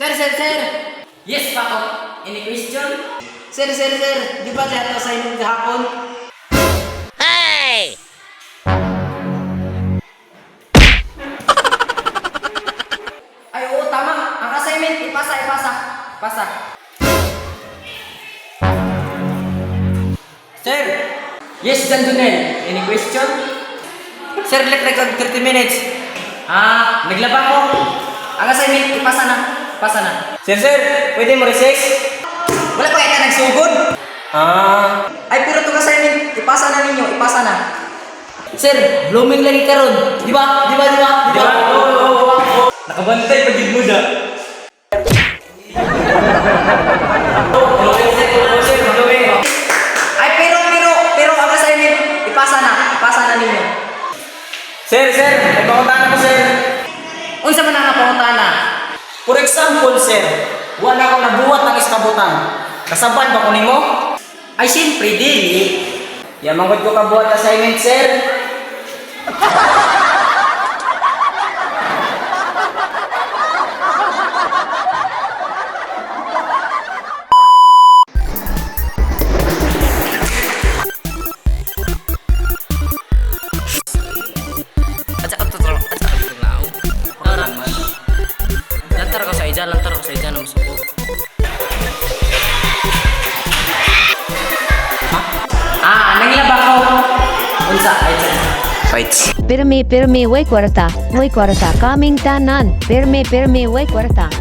Sir! Yes pa ako. Any question? Sir! Di ba lahat assignment kahapon? Hey! Ay, oo, tama. Ang assignment, ipasa. Sir! Yes, John Junel. Any question? Sir, electric 30 minutes. Naglaba ko. Ang assignment, ipasa na. Sir, pwede mo recess? Wala pa kaya nagsugod? Ay, pero itong assignment, ipasa na. Sir, blooming lagi ka ron. Di ba? Nakabantay pag igmuda. Ay, pero ang assignment, ipasa na ninyo. Sir, may pangutana ko, sir. Unsa man ang pangutana? For example, sir, wala akong nabuhat ng iskabutang. Kasaban ba ko nimo? Ay, siyempre, dili. Yamangod ko kabuhat assignment, sir. Lantar ko sa ija ng suko. Nanglaba ko. Unsa? Fights. Pirmi, way kwarta, kaming tanan. Pirmi, way kwarta.